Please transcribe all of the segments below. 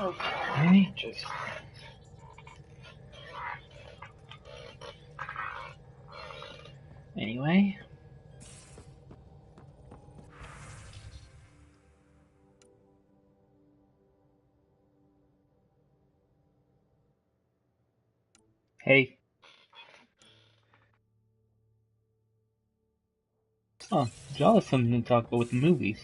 Okay, just... Anyway. Hey. Oh, y'all have something to talk about with the movies.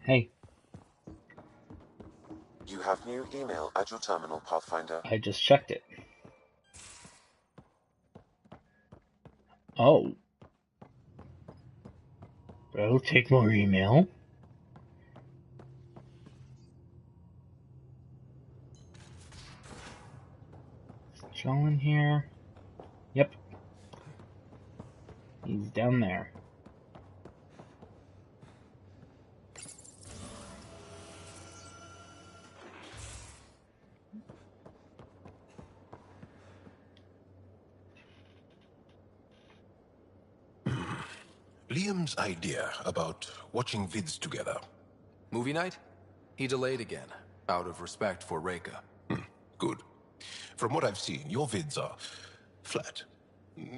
Hey. You have new email at your terminal, Pathfinder. I just checked it. Oh. Bro, take more email. Is Joel in here? Yep. He's down there. Liam's idea about watching vids together. Movie night? He delayed again, out of respect for Reika. Good. From what I've seen, your vids are flat.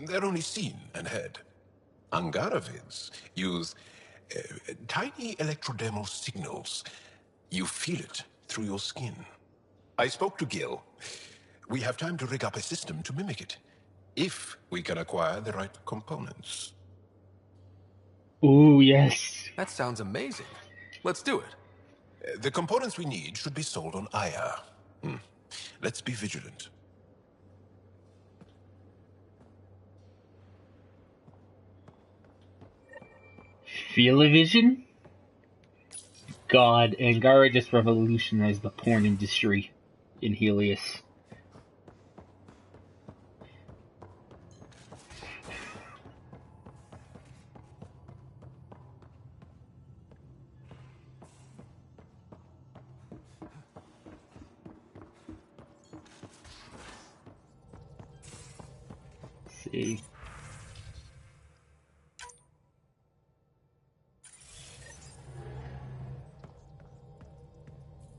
They're only seen and heard. Angara vids use tiny electrodermal signals. You feel it through your skin. I spoke to Gil. We have time to rig up a system to mimic it, if we can acquire the right components. Ooh, yes. That sounds amazing. Let's do it. The components we need should be sold on Aya. Let's be vigilant. Feel-o-vision? God, Angara just revolutionized the porn industry in Helios. Let's see.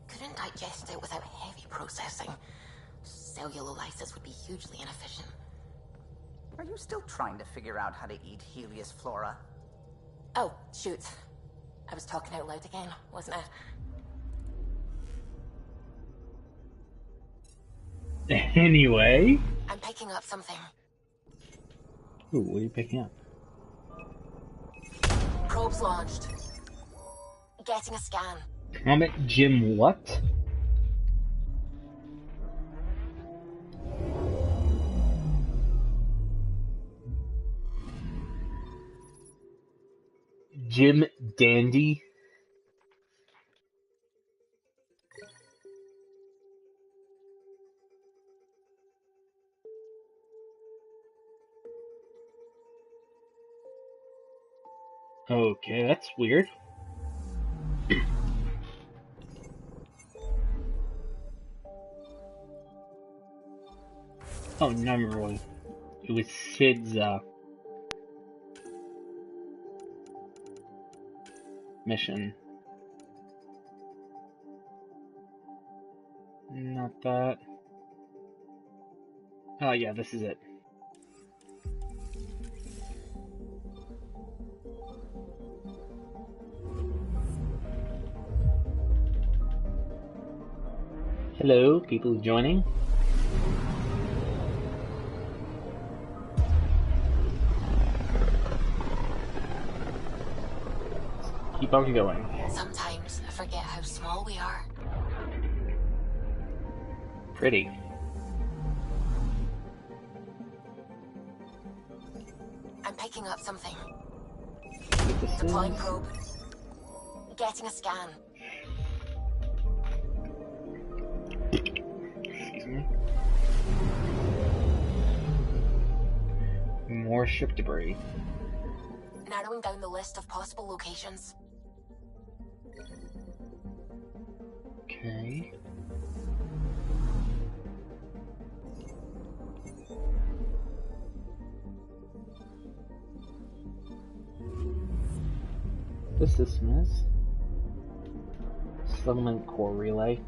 Couldn't digest it without heavy processing. Cellulolysis would be hugely inefficient. Are you still trying to figure out how to eat Helios flora? Oh, shoot. I was talking out loud again, wasn't it? Anyway. I'm picking up something. Ooh, what are you picking up? Probes launched. Getting a scan. Comet Jim what? Jim Dandy? Okay, that's weird. Oh, no, I remember what it was Sid's, mission. Not that. Oh, yeah, this is it. Hello, people joining. Keep on going. Sometimes I forget how small we are. Pretty. I'm picking up something. This Deploying is... probe. Getting a scan. Excuse me. More ship debris. Narrowing down the list of possible locations. Okay. this system is. Settlement core relay.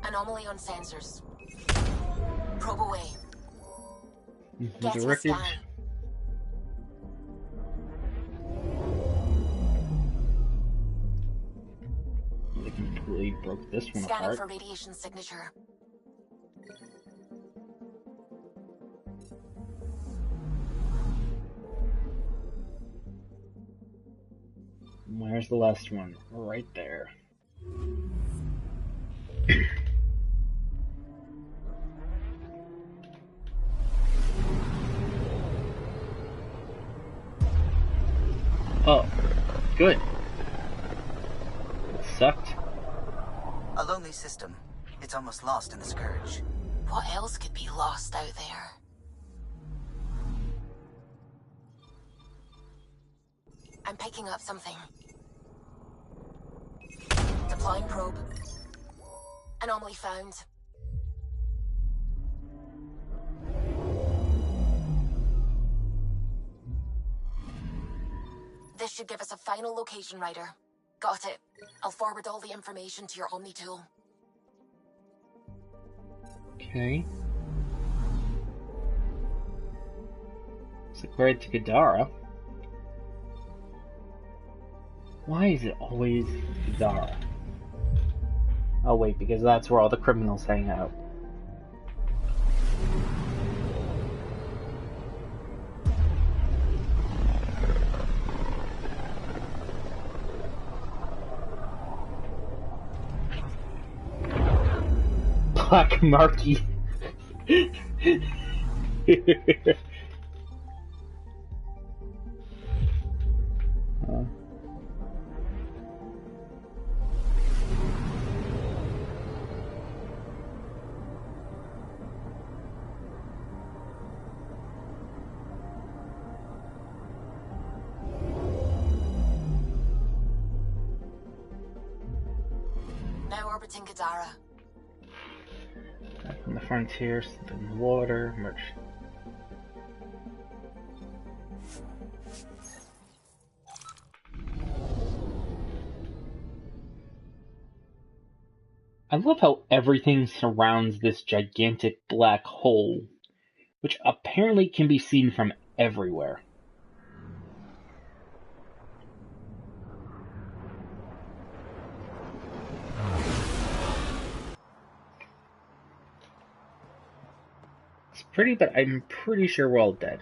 Anomaly on sensors. Probe away. The Getting a wreckage. scan. They completely broke this one Scanning apart. for radiation signature. Where's the last one? Right there. Oh, good. It sucked. A lonely system. It's almost lost in the Scourge. What else could be lost out there? I'm picking up something. Deploying probe. Anomaly found. This should give us a final location, Ryder. Got it. I'll forward all the information to your Omni tool. Okay. It's like right to Gadara. Why is it always Gadara? Oh wait, because that's where all the criminals hang out. Black Marquee. Now orbiting Gadara. Back on the frontier, in the water, merch. I love how everything surrounds this gigantic black hole, which apparently can be seen from everywhere. It's pretty, but I'm pretty sure we're all dead.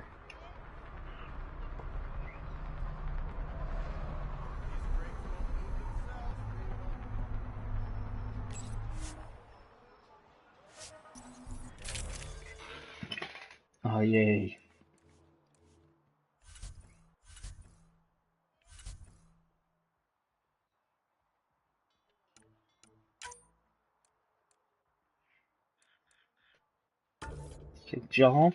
Oh, yay. Okay, Jaw.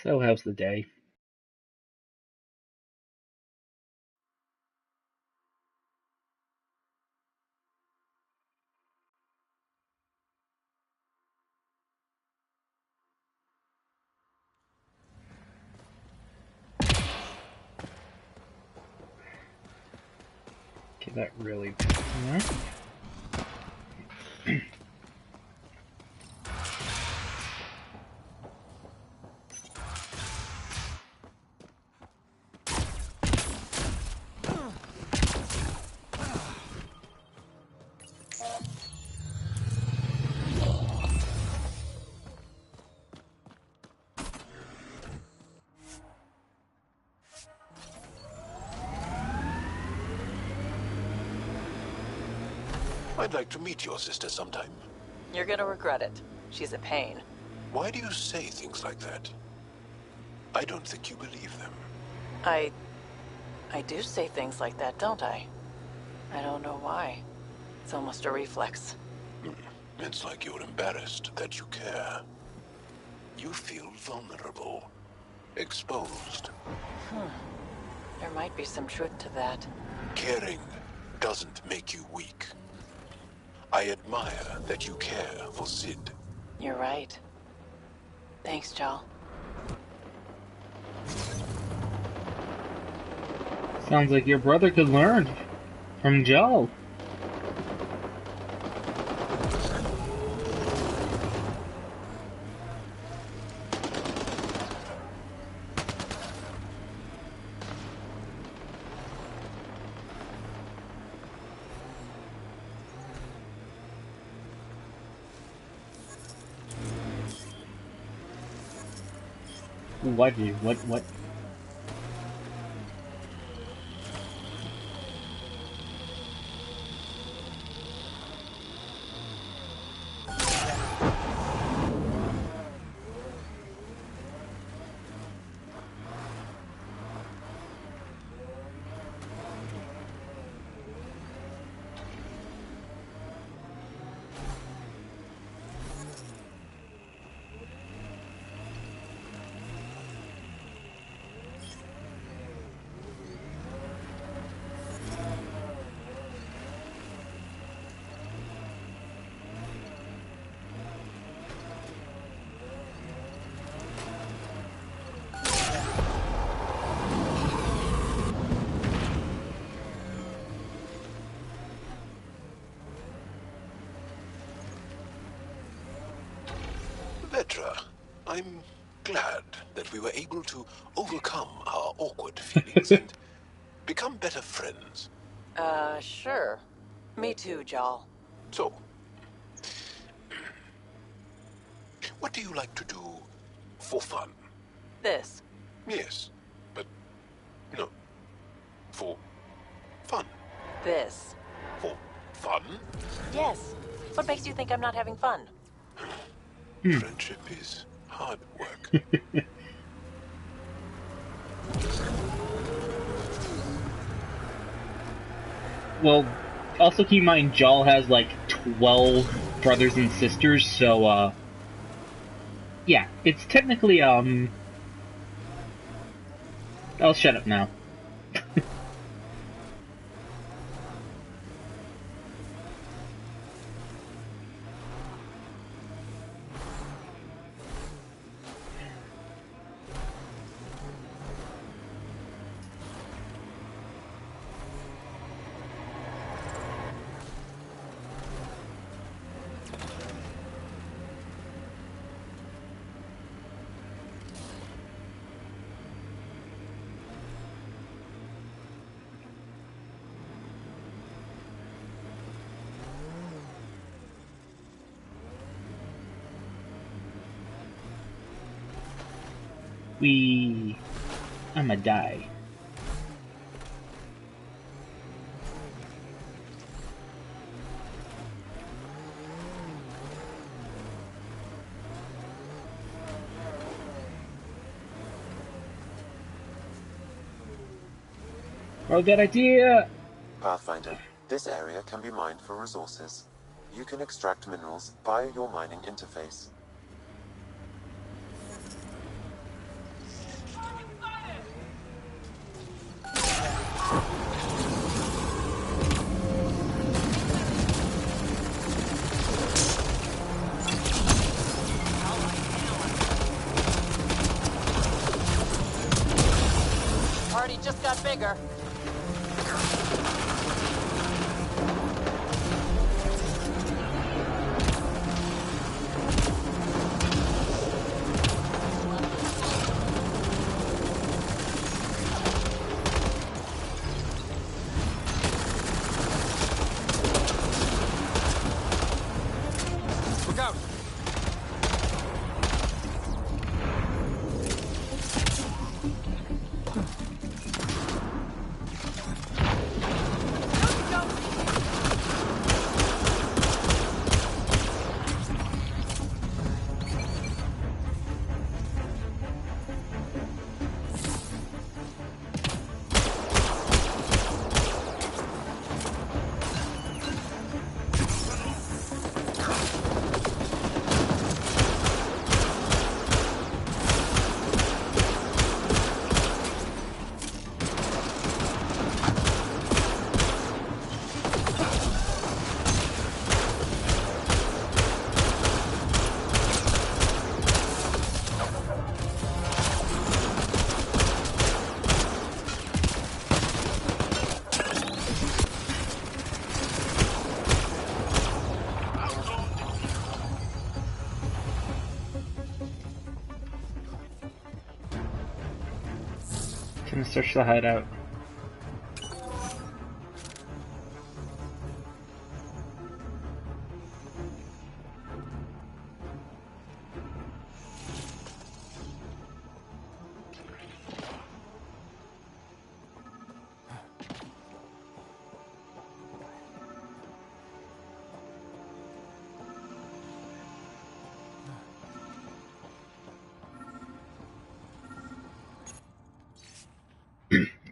So, how's the day? Okay, that really... Yeah. I'd like to meet your sister sometime. You're gonna regret it. She's a pain. Why do you say things like that? I don't think you believe them. I do say things like that, don't I? I don't know why. It's almost a reflex. It's like you're embarrassed that you care. You feel vulnerable, exposed. There might be some truth to that. Caring doesn't make you weak. I admire that you care for Sid. You're right. Thanks, Jal. Sounds like your brother could learn from Joe. What? Vetra, I'm glad that we were able to overcome our awkward feelings and become better friends. Sure. Me too, Jal. So, what do you like to do for fun? This. Yes, but no. For fun. This. For fun? Yes. What makes you think I'm not having fun? Friendship is hard work. Well, also keep in mind, Jal has like 12 brothers and sisters, so, yeah, it's technically, I'll shut up now. I'ma die. Oh, good idea! Pathfinder, this area can be mined for resources. You can extract minerals via your mining interface. Party just got bigger. Look out! gonna search the hideout.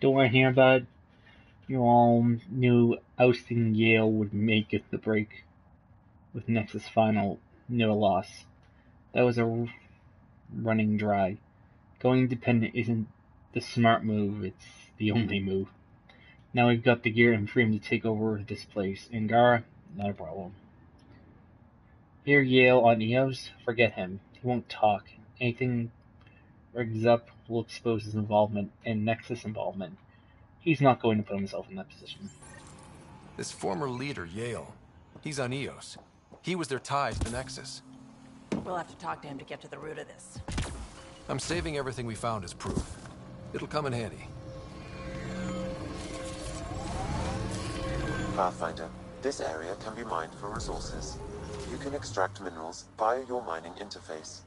Don't want to hear about it. You all knew ousting Yale would make it the break with Nexus Final, no loss. That was a running dry. Going independent isn't the smart move, it's the only move. Now we've got the gear and freedom to take over this place. Angara, not a problem. Here Yale on EOS, forget him. He won't talk. Anything rigs up will expose his involvement and Nexus involvement. He's not going to put himself in that position. This former leader, Yale, he's on EOS. He was their tie to the Nexus. We'll have to talk to him to get to the root of this. I'm saving everything we found as proof. It'll come in handy. Pathfinder, this area can be mined for resources. You can extract minerals via your mining interface.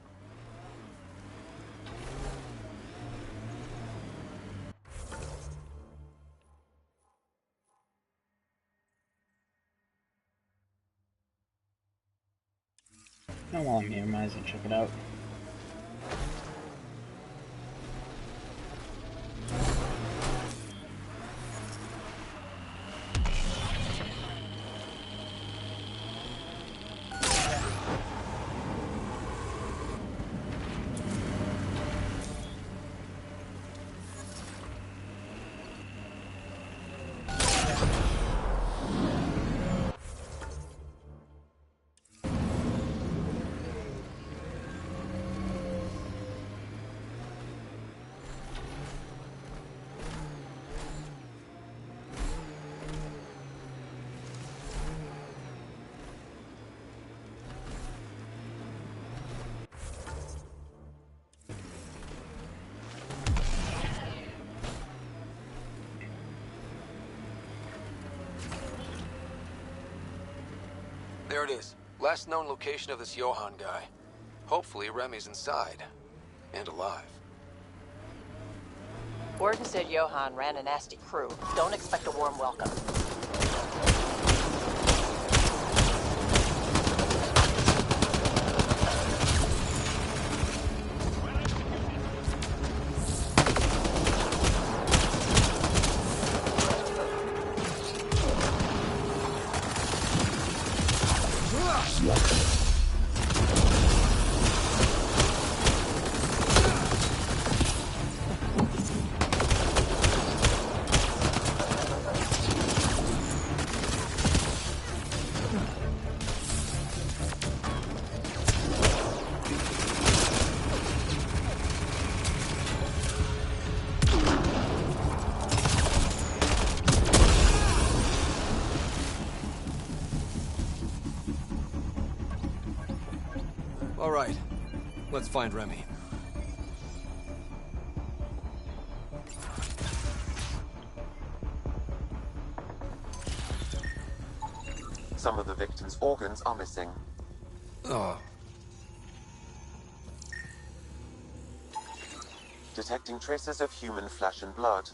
Now while I'm here, might as well check it out. There it is. Last known location of this Johann guy. Hopefully Remy's inside. And alive. Gordon said Johann ran a nasty crew. Don't expect a warm welcome. All right. Let's find Remy. Some of the victim's organs are missing. Oh, Detecting traces of human flesh and blood.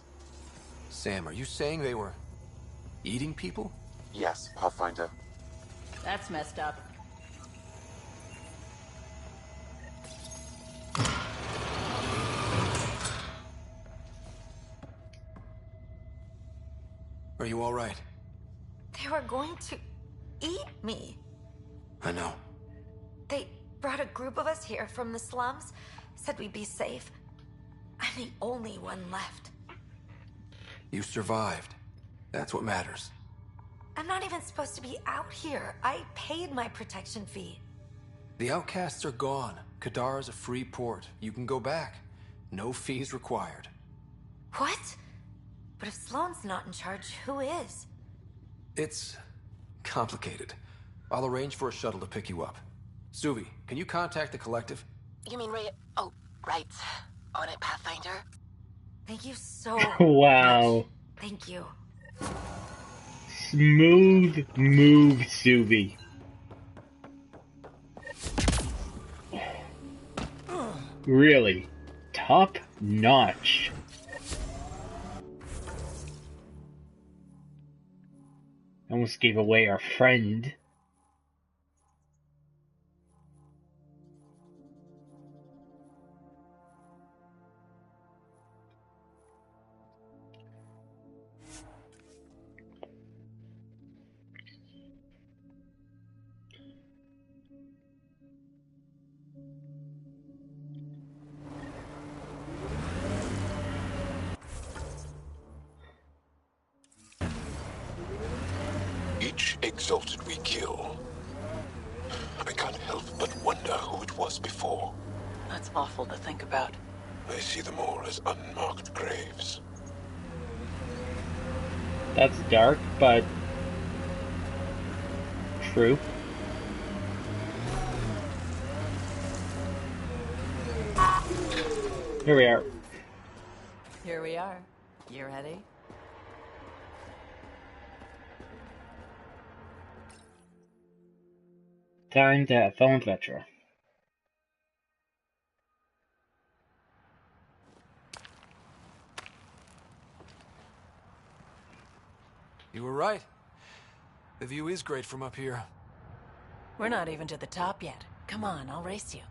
Sam, are you saying they were eating people? Yes, Pathfinder. That's messed up. Are you all right? They were going to eat me. I know. They brought a group of us here from the slums, said we'd be safe. I'm the only one left. You survived. That's what matters. I'm not even supposed to be out here. I paid my protection fee. The outcasts are gone. Kadar is a free port. You can go back. No fees required. What? But if Sloane's not in charge, who is? It's complicated. I'll arrange for a shuttle to pick you up. Suvi, can you contact the collective? You mean Ray? Oh, right. On it, Pathfinder. Thank you so Wow. much. Thank you. Smooth move, Subi. Really. Top notch. Almost gave away our friend. Each exalted we kill, I can't help but wonder who it was before. That's awful to think about. I see them all as unmarked graves. That's dark, but true. Here we are. Here we are. You ready? Time to have fun with Vetra. You were right. The view is great from up here. We're not even to the top yet. Come on, I'll race you.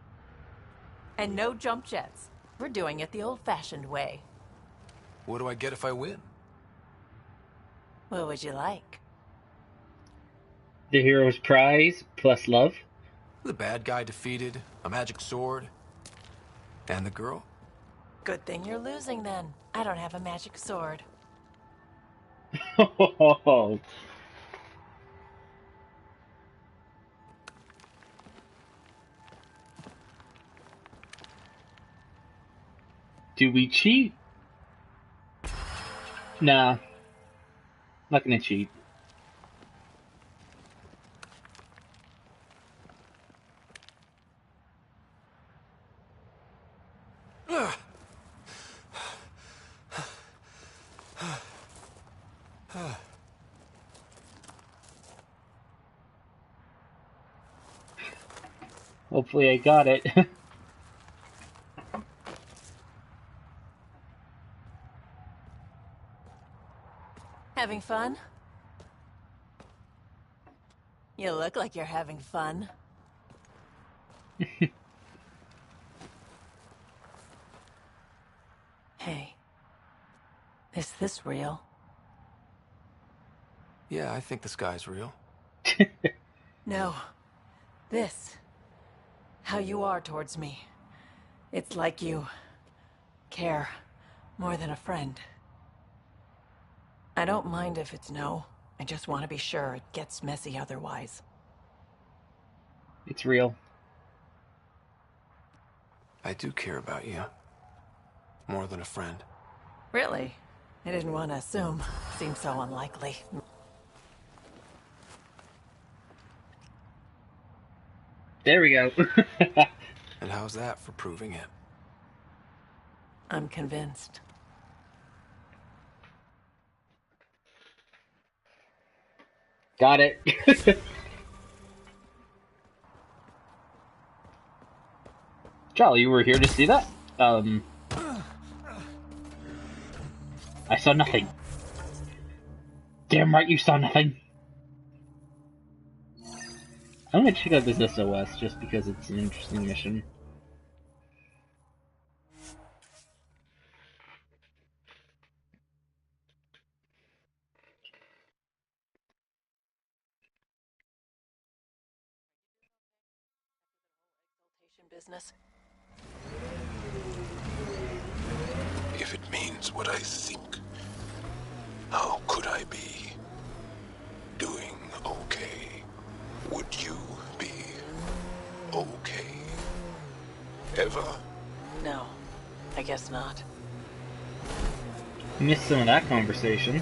And no jump jets. We're doing it the old-fashioned way. What do I get if I win? What would you like? The hero's prize plus love. The bad guy defeated, a magic sword, and the girl? Good thing you're losing then. I don't have a magic sword. Do we cheat? Nah. Not gonna cheat. Hopefully I got it. Having fun? You look like you're having fun. Hey. Is this real? Yeah, I think the sky's real. No. This. How you are towards me. It's like you care more than a friend. I don't mind if it's no. I just want to be sure it gets messy otherwise. It's real. I do care about you. More than a friend. Really? I didn't want to assume. Seems so unlikely. There we go. And how's that for proving it? I'm convinced. Got it. Charlie, you were here to see that? I saw nothing. Damn right you saw nothing. I'm gonna check out this SOS just because it's an interesting mission. Business. If it means what I think, how could I be doing okay? Would you be okay? Ever? No, I guess not. Missed some of that conversation.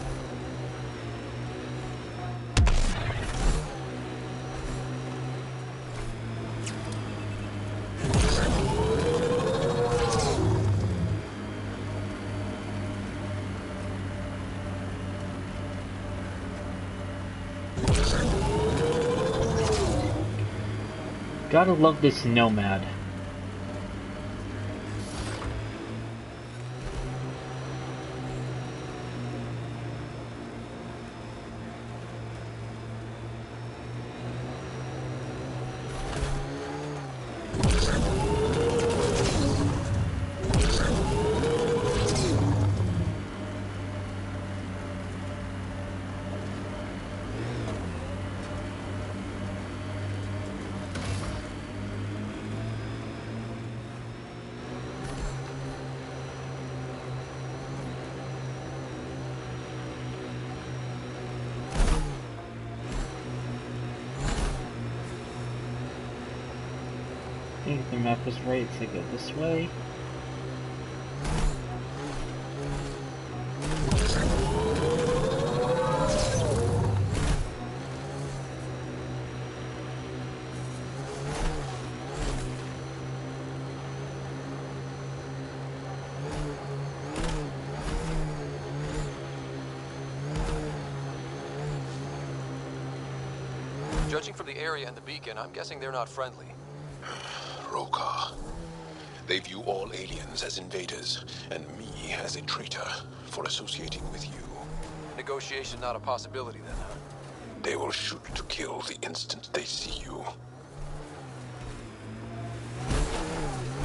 Gotta love this nomad. I think the map was right, so I go this way. Judging from the area and the beacon, I'm guessing they're not friendly. Roka. They view all aliens as invaders, and me as a traitor for associating with you. Negotiation not a possibility then, huh? They will shoot to kill the instant they see you.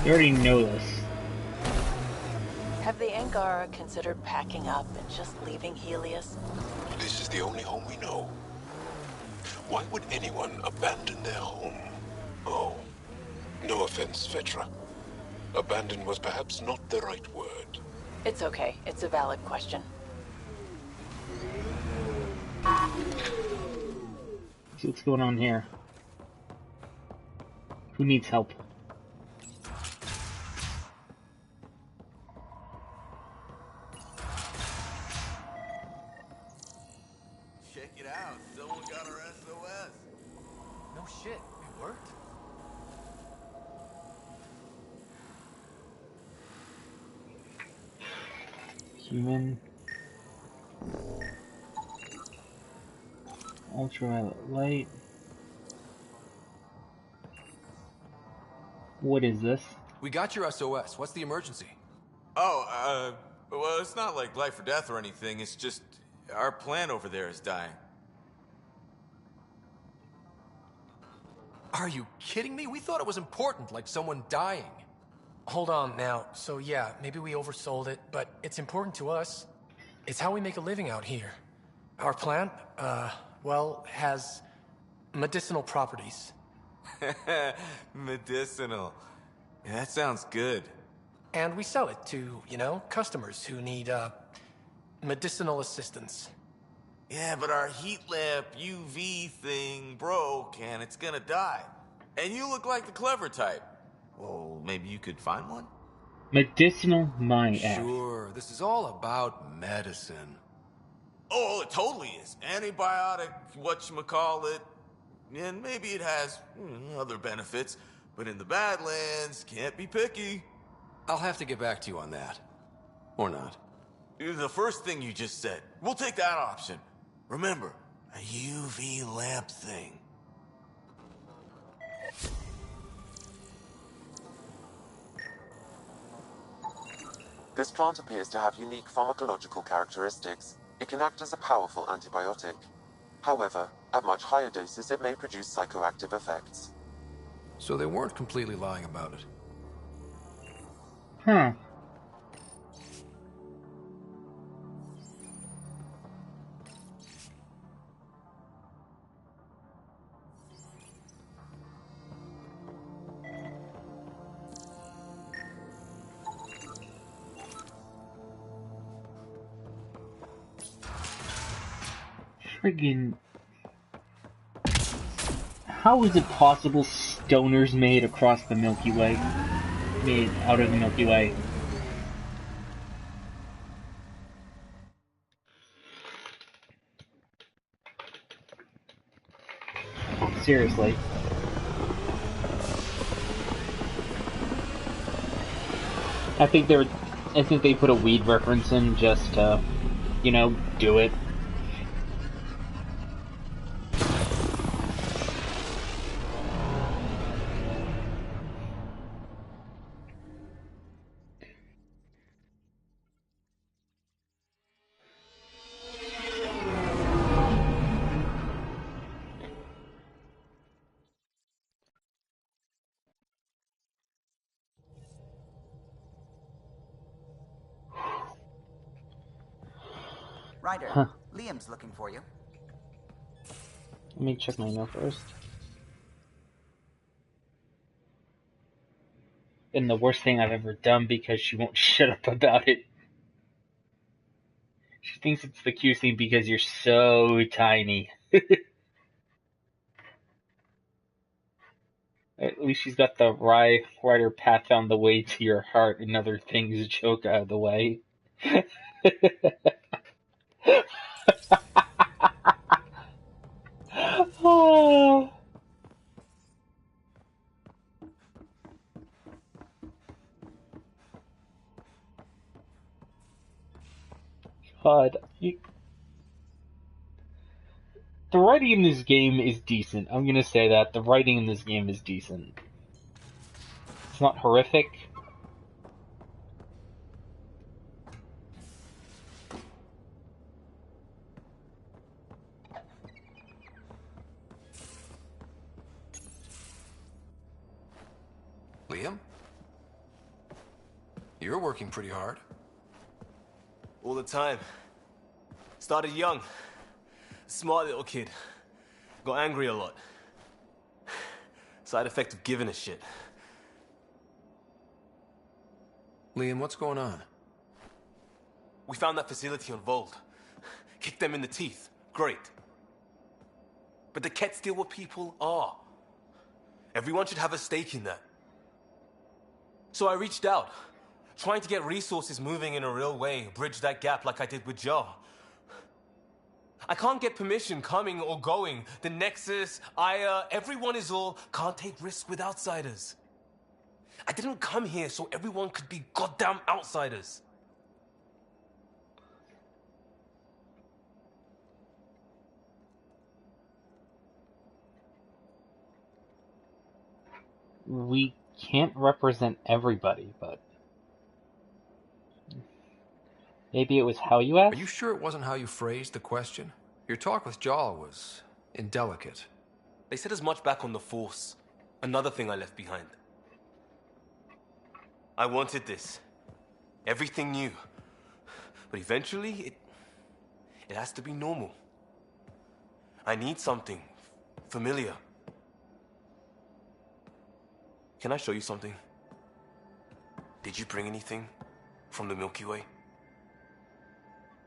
You already know this. Have the Angara considered packing up and just leaving Helios? This is the only home we know. Why would anyone abandon their home? Oh, no offense, Vetra. Abandon was perhaps not the right word. It's okay. It's a valid question. See what's going on here. Who needs help? Check it out. Someone got our SOS. No shit, it worked. Human. Ultraviolet light. What is this? We got your SOS. What's the emergency? Oh, well, it's not like life or death or anything. It's just our plant over there is dying. Are you kidding me? We thought it was important, like someone dying. Hold on now. So yeah, maybe we oversold it, but it's important to us. It's how we make a living out here. Our plant, well, has medicinal properties. Medicinal. Yeah, that sounds good. And we sell it to, you know, customers who need, medicinal assistance. Yeah, but our heat lamp UV thing broke and it's gonna die. And you look like the clever type. Well, maybe you could find one? Medicinal my ass. Sure, this is all about medicine. Oh, it totally is. Antibiotic, whatchamacallit. And maybe it has other benefits. But in the Badlands, can't be picky. I'll have to get back to you on that. Or not. The first thing you just said. We'll take that option. Remember, a UV lamp thing. This plant appears to have unique pharmacological characteristics. It can act as a powerful antibiotic. However, at much higher doses it may produce psychoactive effects. So they weren't completely lying about it. Huh. Friggin'... How is it possible stoners made across the Milky Way? Made out of the Milky Way? Seriously. I think they put a weed reference in just to, you know, do it. Ryder, Huh. Liam's looking for you. Let me check my email first. And the worst thing I've ever done because she won't shut up about it. She thinks it's the cutest thing because you're so tiny. At least she's got the rider path on the way to your heart and other things joke out of the way. Oh, God. The writing in this game is decent. I'm gonna say that. The writing in this game is decent. It's not horrific. Liam? You're working pretty hard. All the time. Started young. Smart little kid. Got angry a lot. Side effect of giving a shit. Liam, what's going on? We found that facility on Vold. Kicked them in the teeth. Great. But they can't steal what people are. Everyone should have a stake in that. So I reached out, trying to get resources moving in a real way, bridge that gap like I did with Joe. I can't get permission coming or going. The Nexus, Aya, everyone is all can't take risks with outsiders. I didn't come here so everyone could be goddamn outsiders. We can't represent everybody, but maybe it was how you Are asked? you sure it wasn't how you phrased the question? Your talk with Jaw was indelicate. They said as much back on the Force. Another thing I left behind. I wanted this. Everything new. But eventually, it has to be normal. I need something familiar. Can I show you something? Did you bring anything from the Milky Way?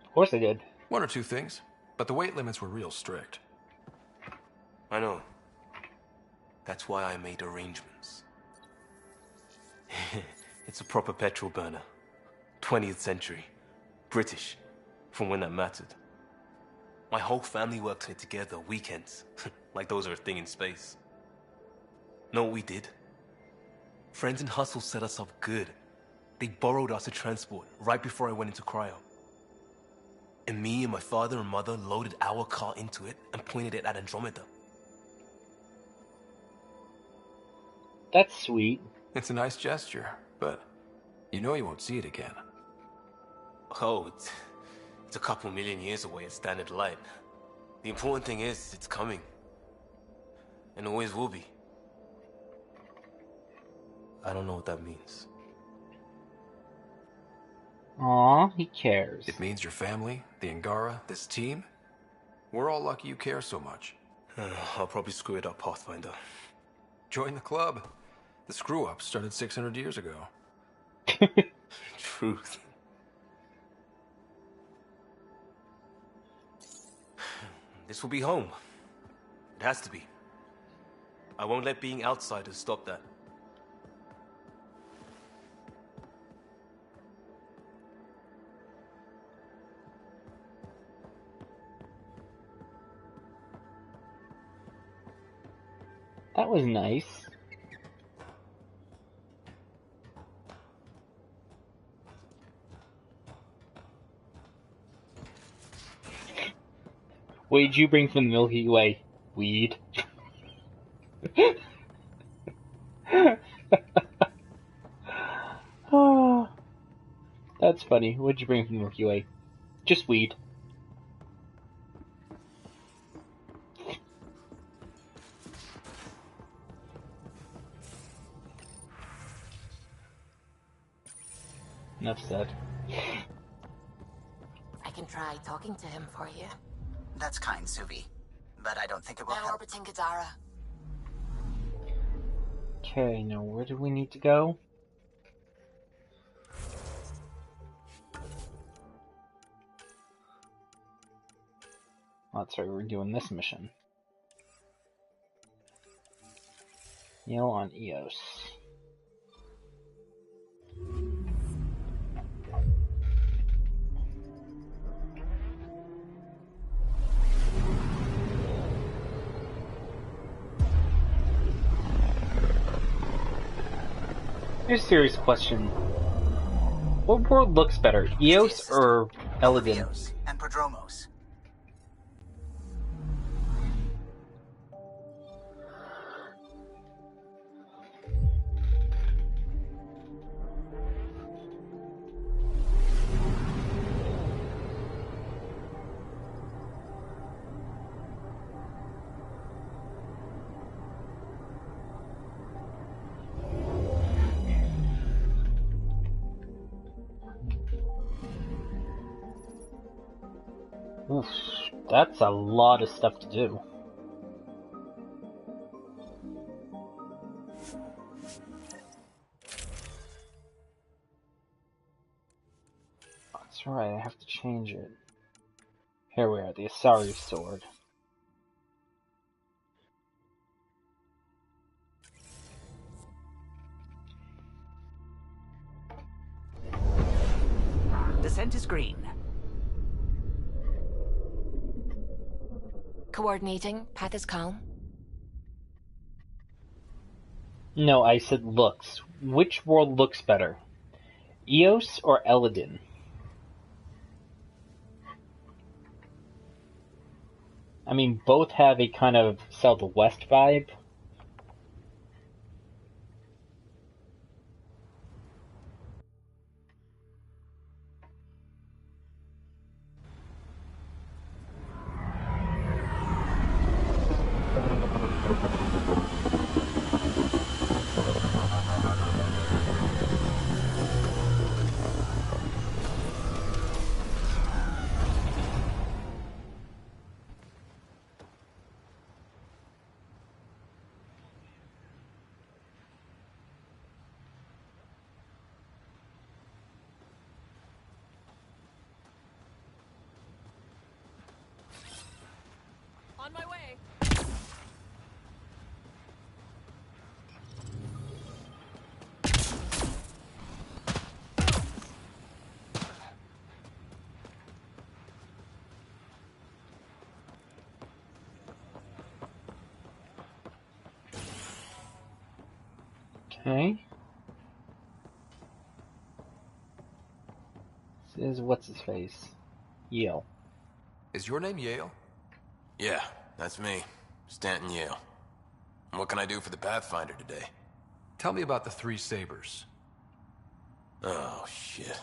Of course I did. One or two things, but the weight limits were real strict. I know. That's why I made arrangements. It's a proper petrol burner. 20th century. British. From when that mattered. My whole family works on it together, weekends. Like those are a thing in space. Know what we did? Friends in Hustle set us up good. They borrowed us a transport right before I went into cryo. And me and my father and mother loaded our car into it and pointed it at Andromeda. That's sweet. It's a nice gesture, but you know you won't see it again. Oh, it's a couple million years away at standard light. The important thing is, it's coming. And always will be. I don't know what that means. Aw, he cares. It means your family, the Angara, this team. We're all lucky you care so much. I'll probably screw it up, Pathfinder. Join the club. The screw-up started 600 years ago. Truth. This will be home. It has to be. I won't let being outsiders stop that. That was nice. What did you bring from the Milky Way? Weed. Oh, that's funny. What did you bring from the Milky Way? Just weed. Enough said. I can try talking to him for you. That's kind, Suvi. But I don't think it will They're help. orbiting Gadara. Okay, now where do we need to go? Oh, that's right, we're doing this mission. Yell on Eos. Here's a serious question. What world looks better, Eos or Eladin? Eos and Prodromos. Oof, that's a lot of stuff to do. That's right, I have to change it. Here we are, the Asari sword. Descent is green. Coordinating. Path is calm. No, I said looks. Which world looks better? Eos or Eladin? I mean, both have a kind of southwest vibe. On my way. Okay. This is what's his face? Yale. Is your name Yale? Yeah, that's me. Stanton Yale. What can I do for the Pathfinder today? Tell me about the Three Sabers. Oh, shit.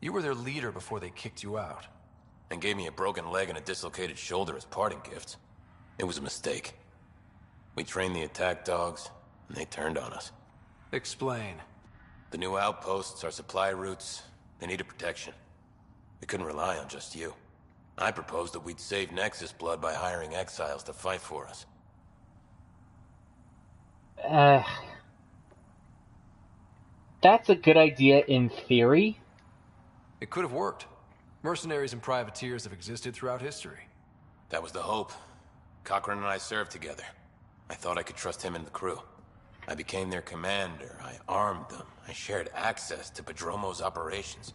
You were their leader before they kicked you out. And gave me a broken leg and a dislocated shoulder as parting gifts. It was a mistake. We trained the attack dogs, and they turned on us. Explain. The new outposts, our supply routes, they needed protection. We couldn't rely on just you. I proposed that we'd save Nexus blood by hiring exiles to fight for us. That's a good idea in theory. It could have worked. Mercenaries and privateers have existed throughout history. That was the hope. Cochran and I served together. I thought I could trust him and the crew. I became their commander, I armed them, I shared access to Prodromos' operations.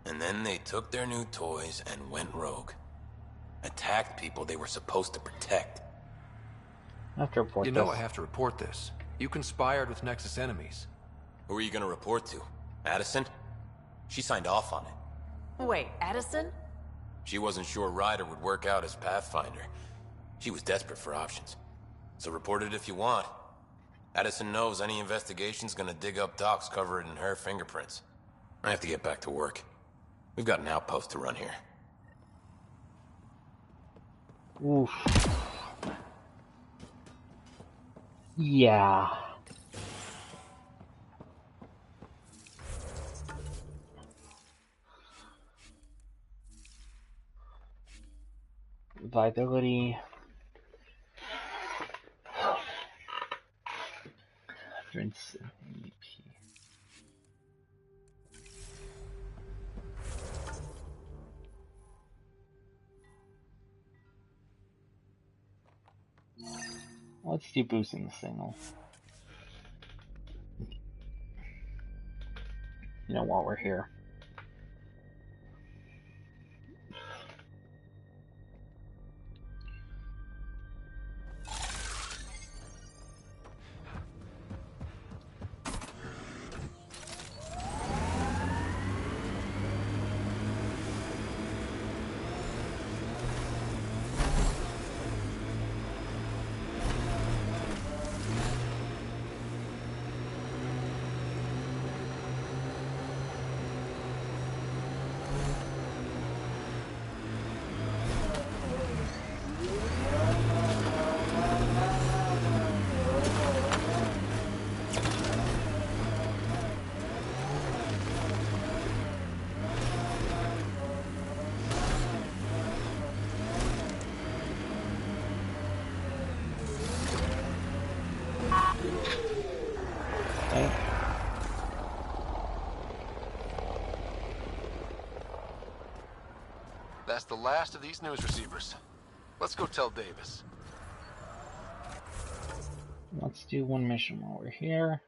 And then they took their new toys and went rogue. Attacked people they were supposed to protect. I have to report You know this. I have to report this. You conspired with Nexus enemies. Who are you gonna report to? Addison? She signed off on it. Wait, Addison? She wasn't sure Ryder would work out as Pathfinder. She was desperate for options. So report it if you want. Addison knows any investigation's gonna dig up Doc's covered in her fingerprints. I have to get back to work. We've got an outpost to run here. Oof. Yeah. Viability. 170 EP. Let's do boosting the signal. You know, while we're here. Okay. That's the last of these news receivers. Let's go tell Davis. Let's do one mission while we're here.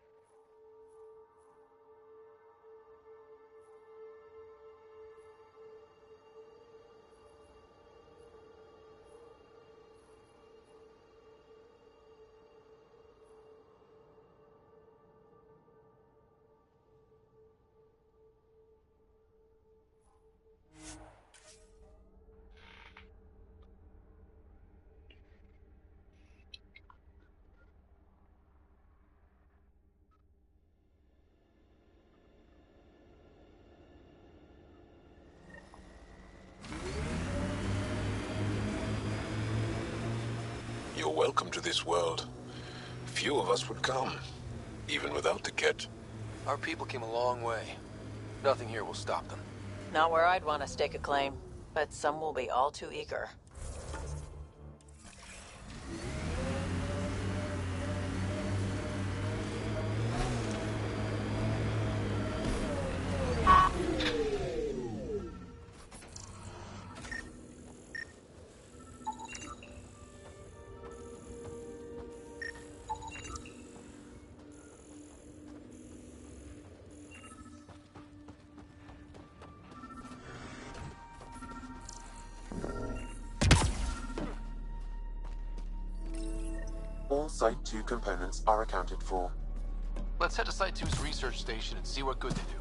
You're welcome to this world. Few of us would come, even without the kit. Our people came a long way. Nothing here will stop them. Not where I'd want to stake a claim, but some will be all too eager. All Site 2 components are accounted for. Let's head to Site 2's research station and see what good they do.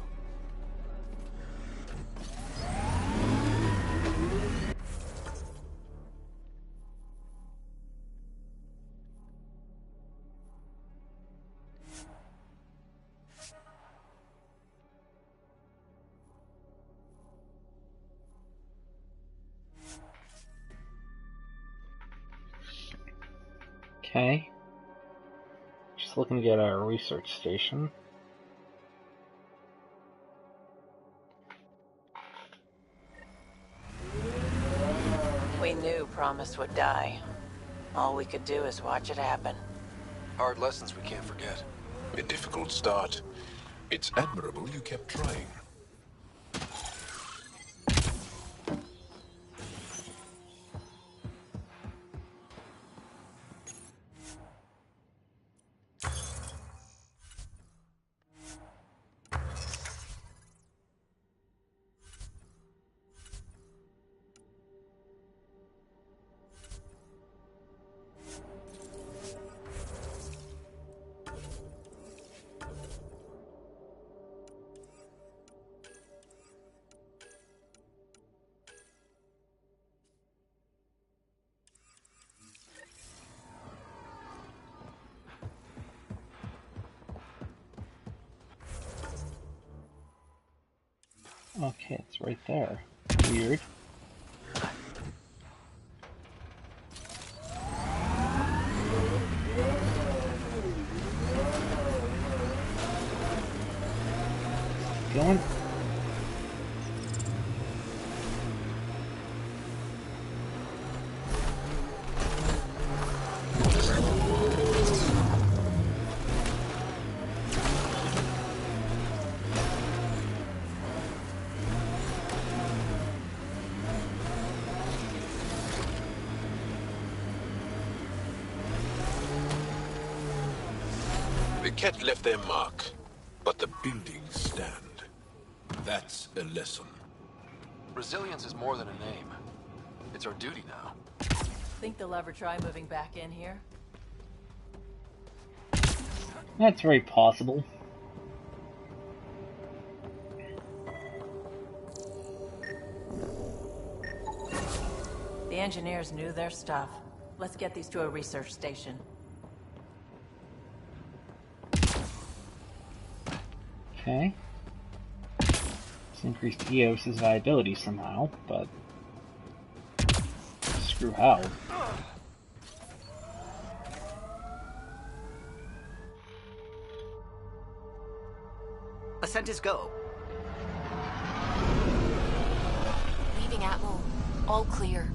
Okay. Just looking to get our research station. We knew Promise would die. All we could do is watch it happen. Hard lessons we can't forget. A difficult start. It's admirable you kept trying. Okay, it's right there. Weird. Going. The Ket left their mark, but the buildings stand. That's a lesson. Resilience is more than a name. It's our duty now. Think they'll ever try moving back in here? That's very possible. The engineers knew their stuff. Let's get these to a research station. Okay. Let's increase Eos's viability somehow, but screw how. Ascent is go. Leaving Atmo. All clear.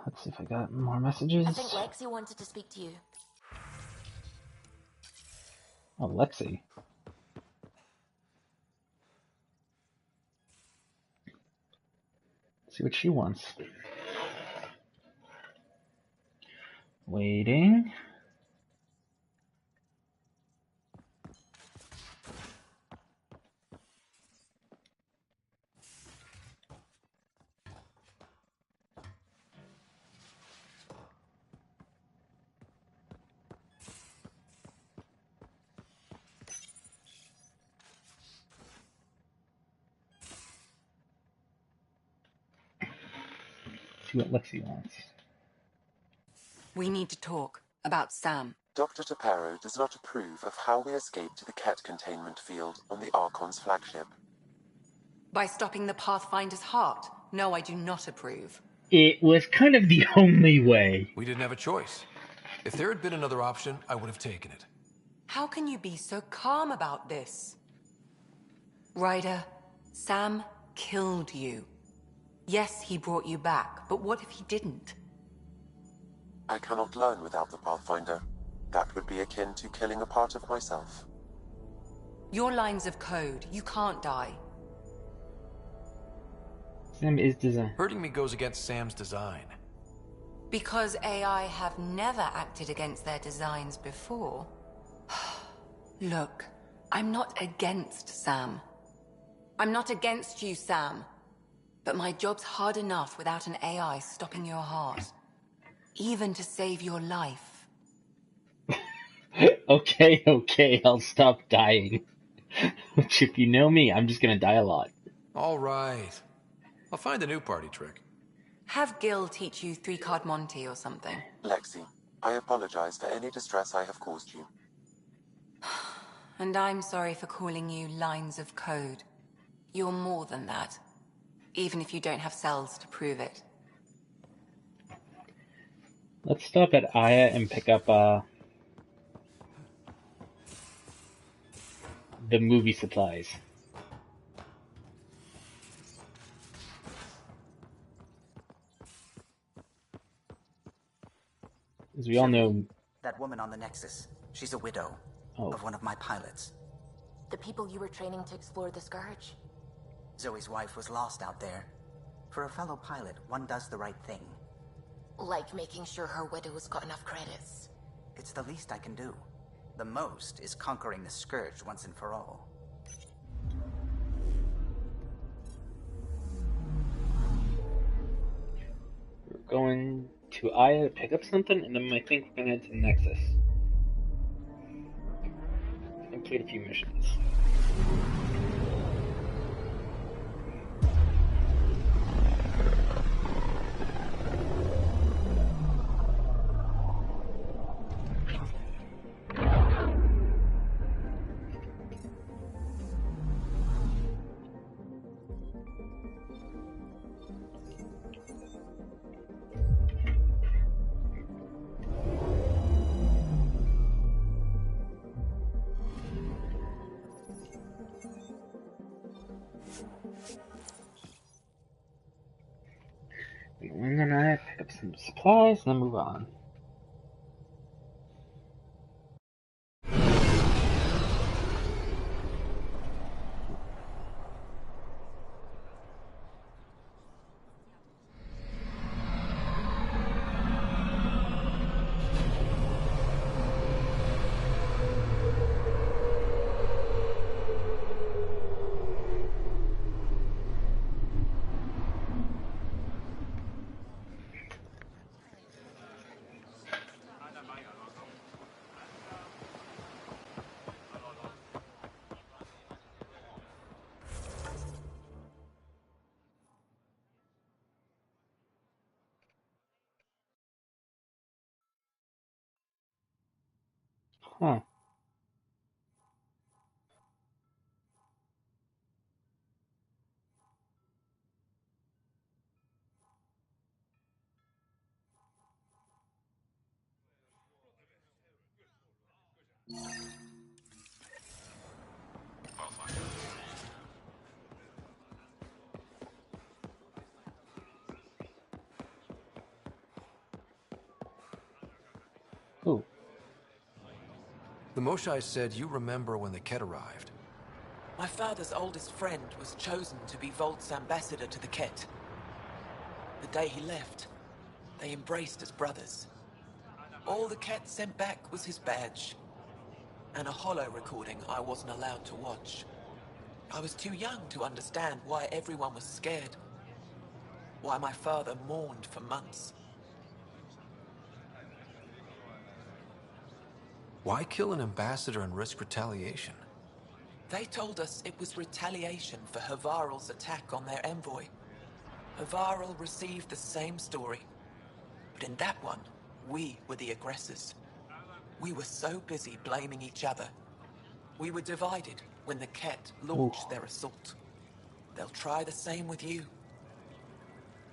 Let's see if I got more messages. I think Lexi wanted to speak to you. Oh, Lexi. Let's see what she wants. Waiting. See what Lexi wants. We need to talk about Sam. Dr. Taparo does not approve of how we escaped to the Ket containment field on the Archon's flagship. By stopping the Pathfinder's heart? No, I do not approve. It was kind of the only way. We didn't have a choice. If there had been another option, I would have taken it. How can you be so calm about this? Ryder, Sam killed you. Yes, he brought you back, but what if he didn't? I cannot learn without the Pathfinder. That would be akin to killing a part of myself. Your lines of code, you can't die. Sam is design. Hurting me goes against Sam's design. Because AI have never acted against their designs before. Look, I'm not against Sam. I'm not against you, Sam. But my job's hard enough without an AI stopping your heart. Even to save your life. Okay, I'll stop dying. Which, if you know me, I'm just gonna die a lot. All right. I'll find a new party trick. Have Gil teach you 3-card Monty or something. Lexi, I apologize for any distress I have caused you. And I'm sorry for calling you lines of code. You're more than that. Even if you don't have cells to prove it. Let's stop at Aya and pick up the movie supplies. As we all know... That woman on the Nexus, she's a widow of one of my pilots. The people you were training to explore the Scourge? Zoe's wife was lost out there. For a fellow pilot, one does the right thing. Like making sure her widow's got enough credits. It's the least I can do. The most is conquering the Scourge once and for all. We're going to Aya to pick up something, and then I think we're gonna head to Nexus. Complete a few missions. I'm gonna pick up some supplies and then move on. Huh. Ooh. The Moshai said you remember when the Ket arrived. My father's oldest friend was chosen to be Volt's ambassador to the Ket. The day he left, they embraced as brothers. All the Ket sent back was his badge, and a holo recording I wasn't allowed to watch. I was too young to understand why everyone was scared, why my father mourned for months. Why kill an ambassador and risk retaliation? They told us it was retaliation for Havarl's attack on their envoy. Havarl received the same story, but in that one, we were the aggressors. We were so busy blaming each other. We were divided when the Ket launched their assault. They'll try the same with you.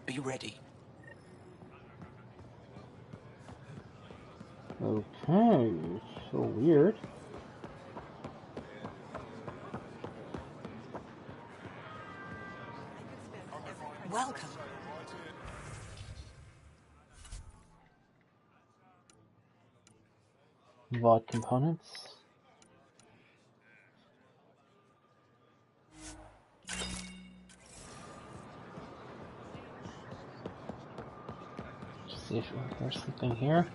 Be ready. Okay, so weird. Welcome. VOD components. See if there's something here.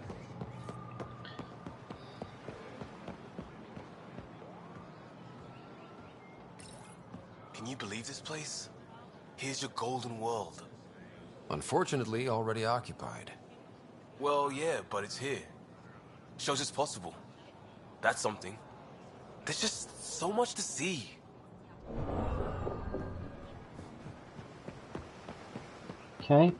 Can you believe this place? Here's your golden world. Unfortunately, already occupied. Well, yeah, but it's here. Shows it's possible. That's something. There's just so much to see. Okay.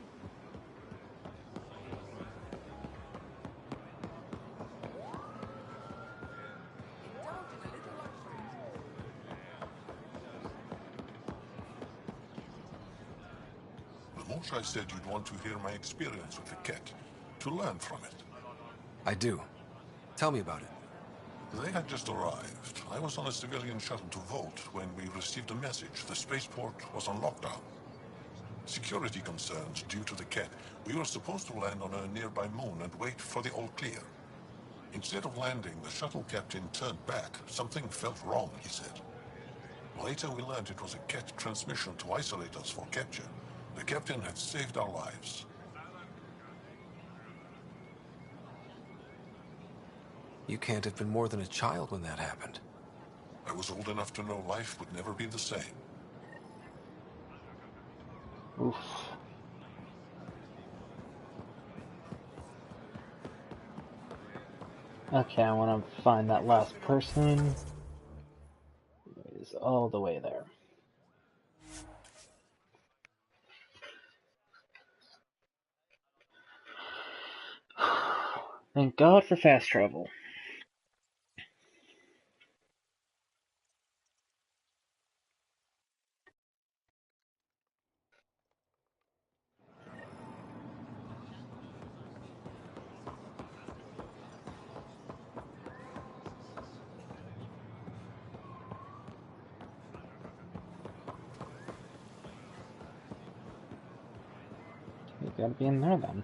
The Moshai said you'd want to hear my experience with the Ket, to learn from it. I do. Tell me about it. They had just arrived. I was on a civilian shuttle to Volt when we received a message. The spaceport was on lockdown. Security concerns due to the Ket. We were supposed to land on a nearby moon and wait for the all clear. Instead of landing, the shuttle captain turned back. Something felt wrong, he said. Later we learned it was a Ket transmission to isolate us for capture. The captain had saved our lives. You can't have been more than a child when that happened. I was old enough to know life would never be the same. Oof. Okay, I want to find that last person. It is all the way there. Thank God for fast travel. gotta be in there then.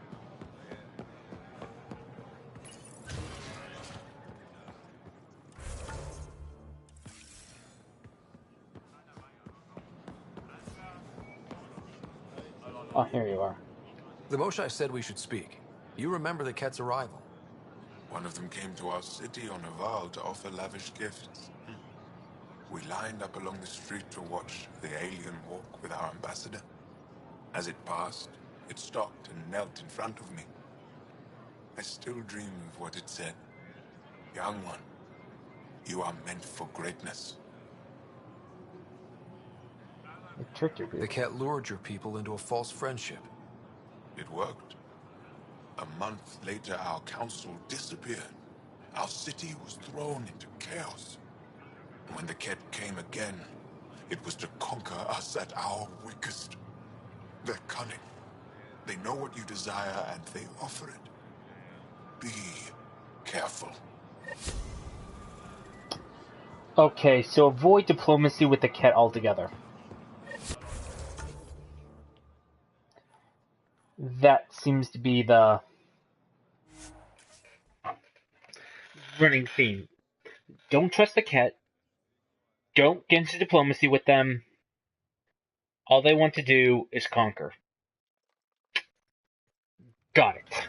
Oh, here you are. The Moshai said we should speak. You remember the Ket's arrival? One of them came to our city on a vow to offer lavish gifts. We lined up along the street to watch the alien walk with our ambassador. As it passed, it stopped and knelt in front of me. I still dream of what it said. Young one, you are meant for greatness. It tricked your people. The Ket lured your people into a false friendship. It worked. A month later, our council disappeared. Our city was thrown into chaos. And when the Ket came again, it was to conquer us at our weakest. They're cunning. They know what you desire, and they offer it. Be careful. Okay, so avoid diplomacy with the Ket altogether. That seems to be the running theme. Don't trust the Ket. Don't get into diplomacy with them. All they want to do is conquer. Got it.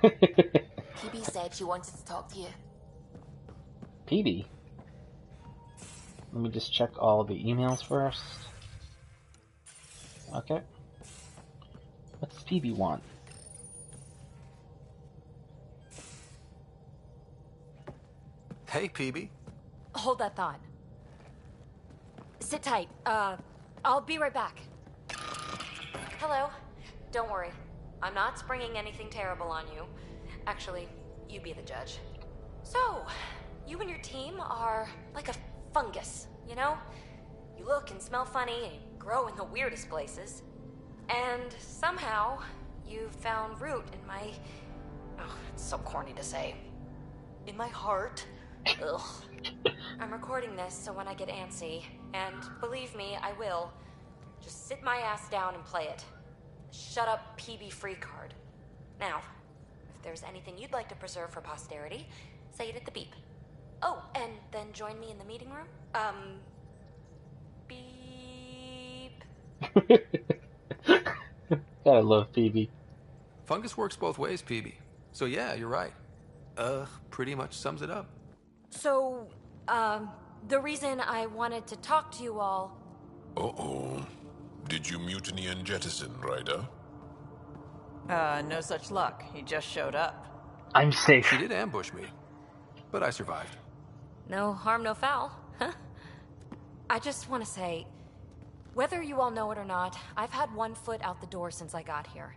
PB said she wanted to talk to you. PB? Let me just check all the emails first. Okay. What does PB want? Hey, PB. Hold that thought. Sit tight. I'll be right back. Hello. Don't worry. I'm not springing anything terrible on you. Actually, you be the judge. So, you and your team are like a fungus, you know? You look and smell funny and you grow in the weirdest places. And somehow, you found root in my... Oh, it's so corny to say. In my heart. Ugh. I'm recording this so when I get antsy, and believe me, I will, just sit my ass down and play it. Shut up PB free card. Now, if there's anything you'd like to preserve for posterity, say it at the beep. Oh, and then join me in the meeting room? Beep. Gotta love PB. Fungus works both ways, PB. So yeah, you're right. Pretty much sums it up. So, the reason I wanted to talk to you all... Uh-oh. Did you mutiny and jettison, Ryder? No such luck. He just showed up. I'm safe. She did ambush me, but I survived. No harm, no foul, huh? I just want to say, whether you all know it or not, I've had one foot out the door since I got here.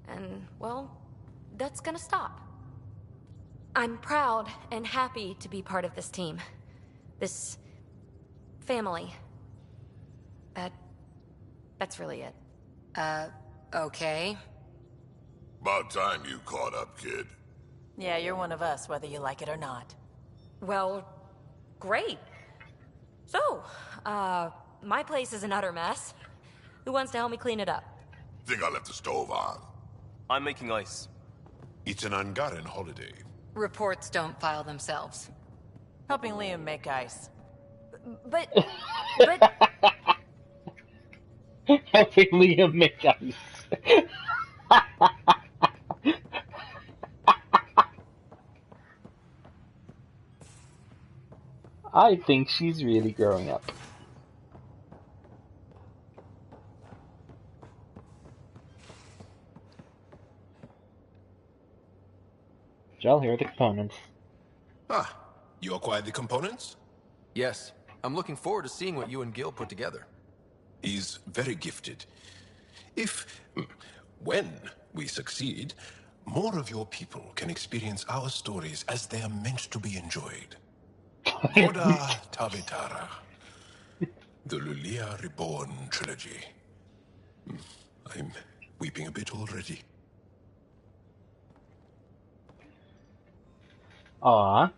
And, well, that's gonna stop. I'm proud and happy to be part of this team. This... family. That's really it. Okay. About time you caught up, kid. Yeah, you're one of us, whether you like it or not. Well, great. So, my place is an utter mess. Who wants to help me clean it up? Think I left the stove on. I'm making ice. It's an Angaran holiday. Reports don't file themselves. Helping Liam make ice. But... Helping Liam make ice. I think she's really growing up. Jel, here are the components. Ah, you acquired the components? Yes. I'm looking forward to seeing what you and Gil put together. He's very gifted. When we succeed, more of your people can experience our stories as they are meant to be enjoyed. Oda Tabitara, the Lulia Reborn trilogy. I'm weeping a bit already. Aw.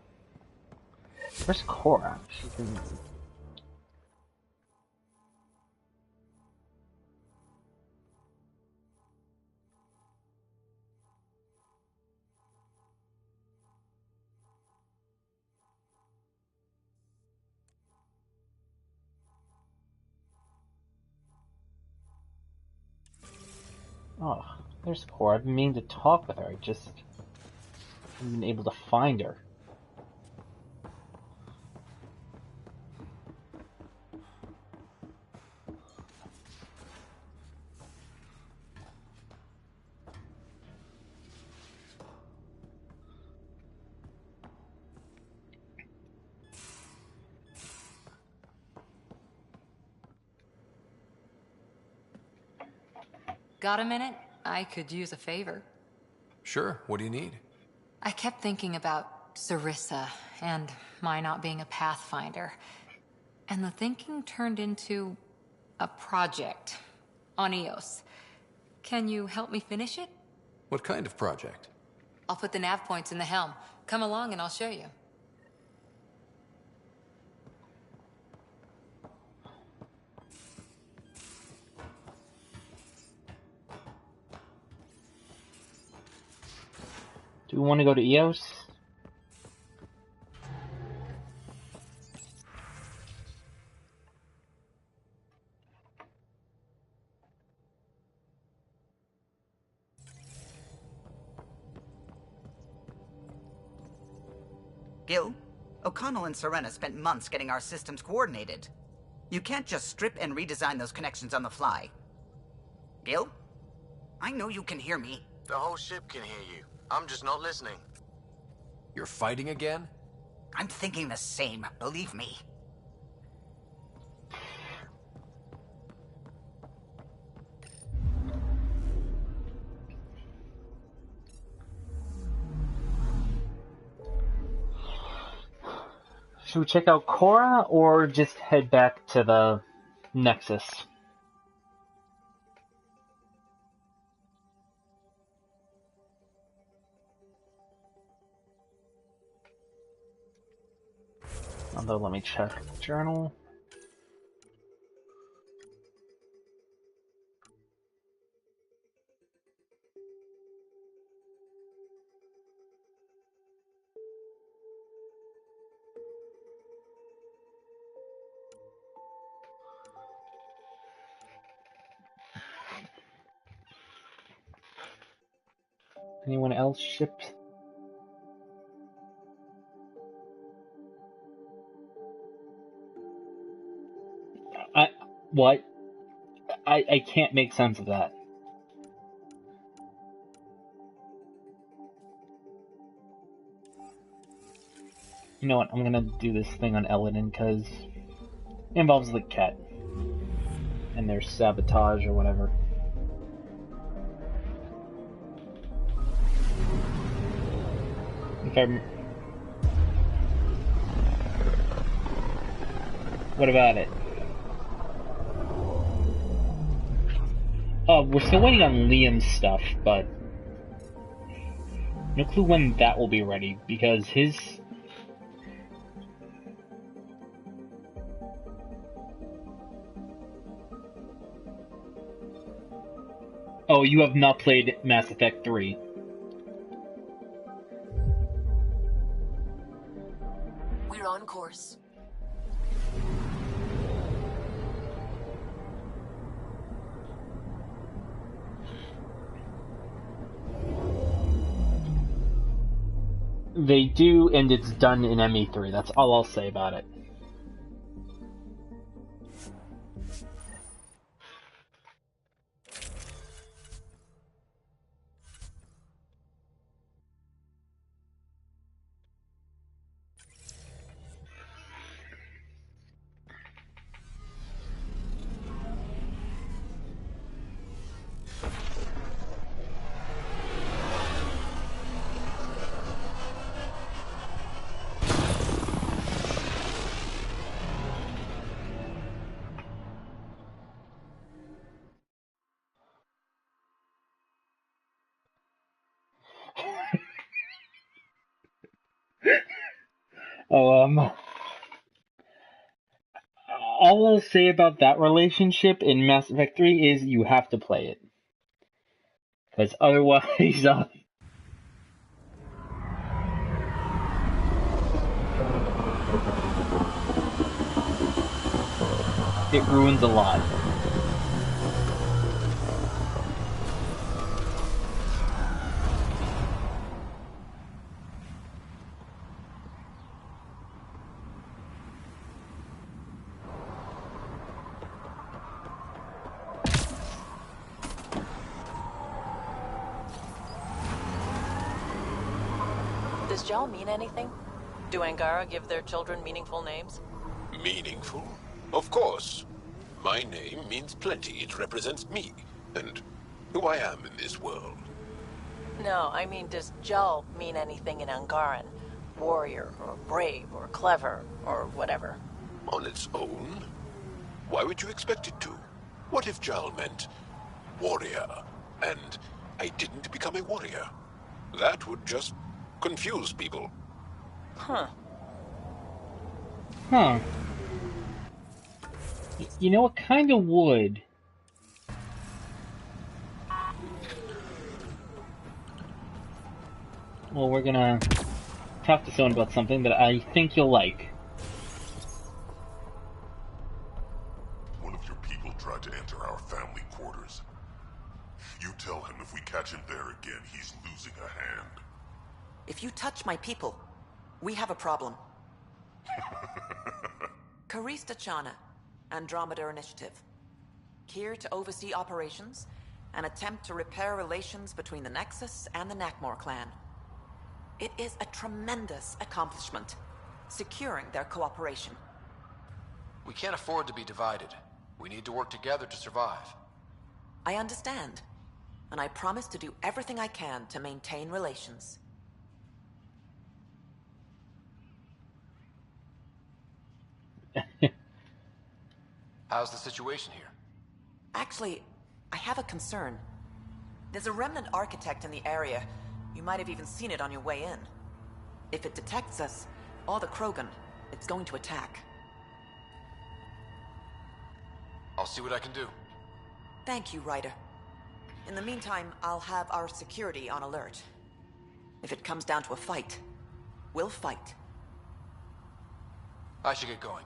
Where's Cora? She's in... Oh, there's Cora. I've been meaning to talk with her. I just haven't been able to find her. Got a minute? I could use a favor. Sure, what do you need? I kept thinking about Sarissa and my not being a pathfinder. And the thinking turned into a project on Eos. Can you help me finish it? What kind of project? I'll put the nav points in the helm. Come along and I'll show you. Do we want to go to Eos? Gil, O'Connell and Serena spent months getting our systems coordinated. You can't just strip and redesign those connections on the fly. Gil? I know you can hear me. The whole ship can hear you. I'm just not listening. You're fighting again? I'm thinking the same, believe me. Should we check out Cora or just head back to the Nexus? Although, let me check the journal. Anyone else shipped? What? I can't make sense of that. You know what? I'm gonna do this thing on Eladin because it involves the cat and their sabotage or whatever. What about it? We're still waiting on Liam's stuff, but no clue when that will be ready, because his... Oh, you have not played Mass Effect 3. We're on course. They do, and it's done in ME3. That's all I'll say about it. Oh, all I'll say about that relationship in Mass Effect 3 is you have to play it. Because otherwise, it ruins a lot. Does Jal mean anything? Do Angara give their children meaningful names? Meaningful? Of course. My name means plenty. It represents me, and who I am in this world. No, I mean, does Jal mean anything in Angaran? Warrior, or brave, or clever, or whatever. On its own? Why would you expect it to? What if Jal meant warrior, and I didn't become a warrior? That would just confuse people. Huh. Huh. You know, it kind of would. Well, we're gonna talk to someone about something that I think you'll like. One of your people tried to enter our family quarters. You tell him if we catch him there again, he's losing a hand. If you touch my people, we have a problem. Karista Chana, Andromeda Initiative. Here to oversee operations and attempt to repair relations between the Nexus and the Nakmor clan. It is a tremendous accomplishment, securing their cooperation. We can't afford to be divided. We need to work together to survive. I understand, and I promise to do everything I can to maintain relations. How's the situation here? Actually, I have a concern. There's a remnant architect in the area. You might have even seen it on your way in. If it detects us, or the Krogan, it's going to attack. I'll see what I can do. Thank you, Ryder. In the meantime, I'll have our security on alert. If it comes down to a fight, we'll fight. I should get going.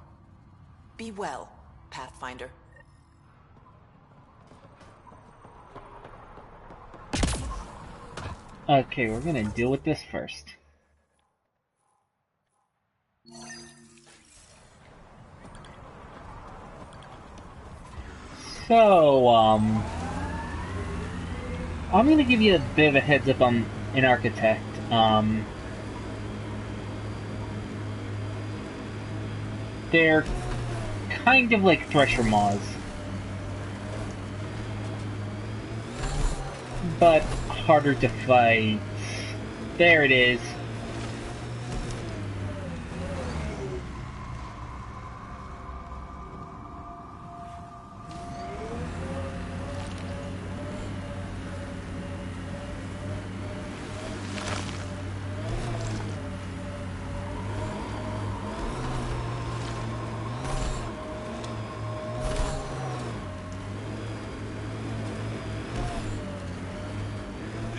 Be well, Pathfinder. Okay, we're gonna deal with this first. So, I'm gonna give you a bit of a heads up on an architect. They're kind of like Thresher Maws, but harder to fight. There it is.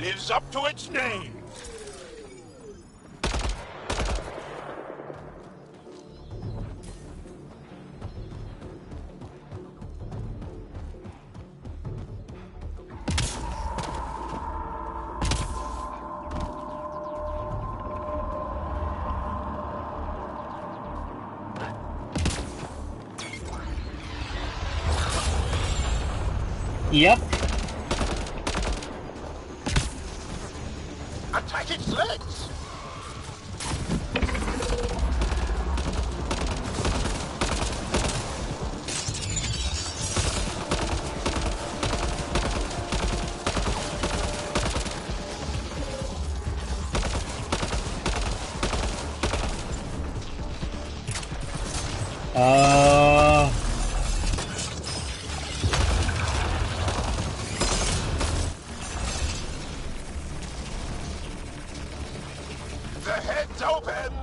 Lives up to its name! Yep. Attack its legs! The head's open!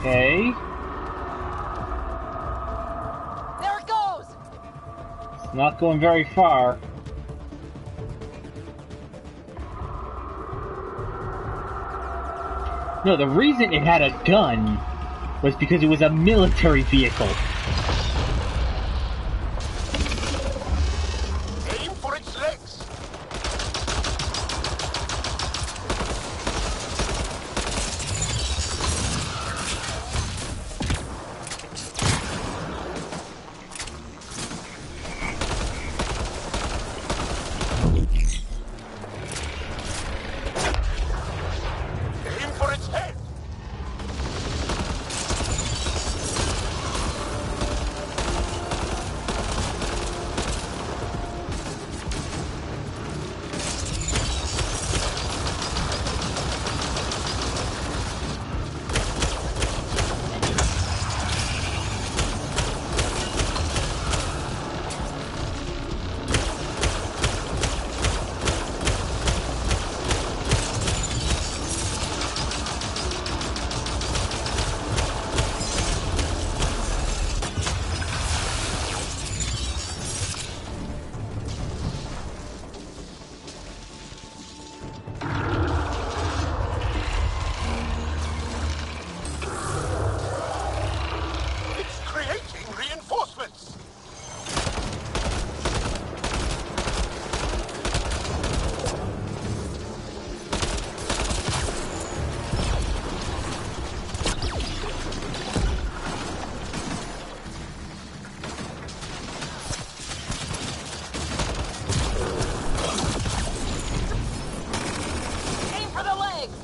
Okay. There it goes! It's not going very far. No, the reason it had a gun was because it was a military vehicle. Aim for its legs! Aim for its head! It's creating reinforcements! Aim for the legs!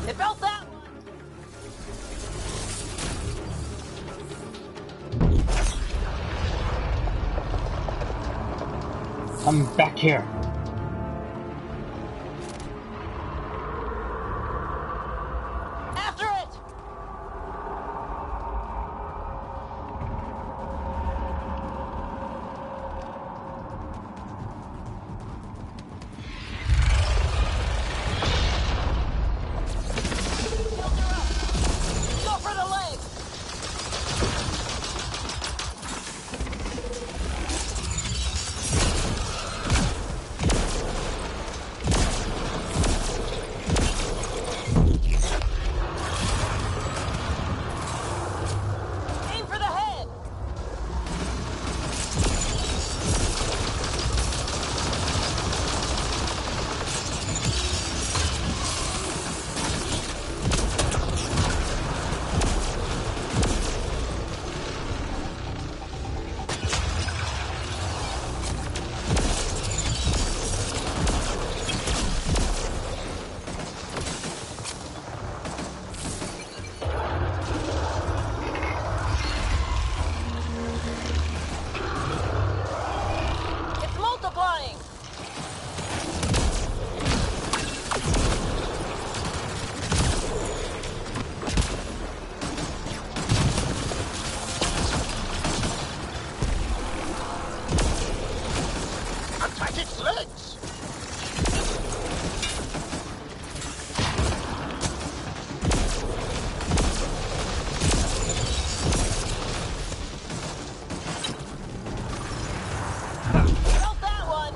It felt that one! I'm back here. After it! Go for the legs! Aim for the head! It's multiplying! Attack its legs! Felt that one!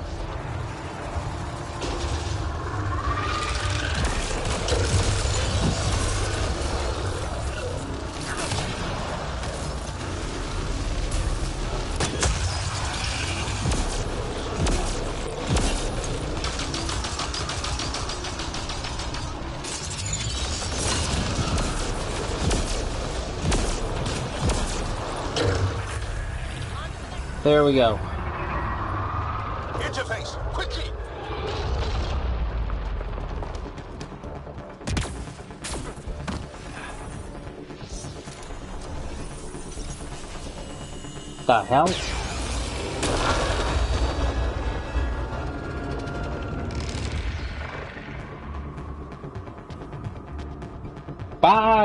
There we go. Interface, quickly! The hell?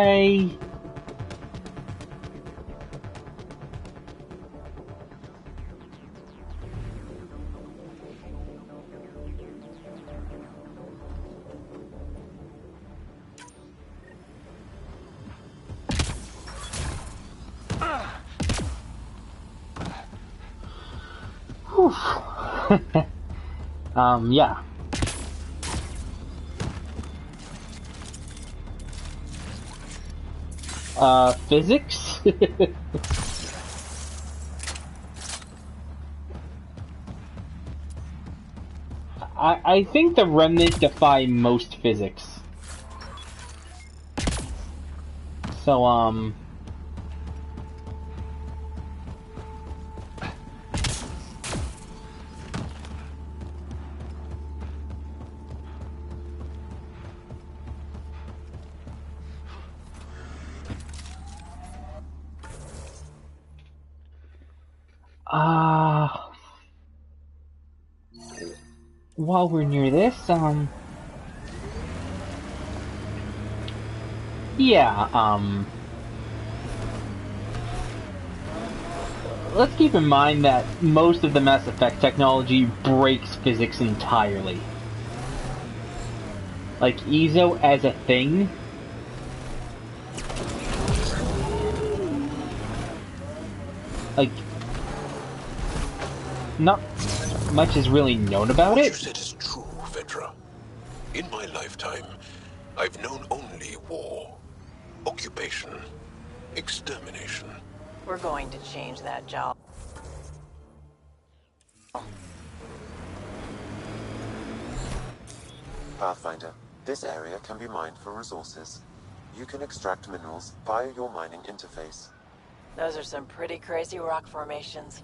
Bye! Whew. Yeah. Physics? I think the Remnant defy most physics. So, while we're near this, yeah, let's keep in mind that most of the Mass Effect technology breaks physics entirely. Like, EZO as a thing, like, not much is really known about What it. you said is true, Vedra. In my lifetime, I've known only war, occupation, extermination. We're going to change that, job. Pathfinder, this area can be mined for resources. You can extract minerals via your mining interface. Those are some pretty crazy rock formations.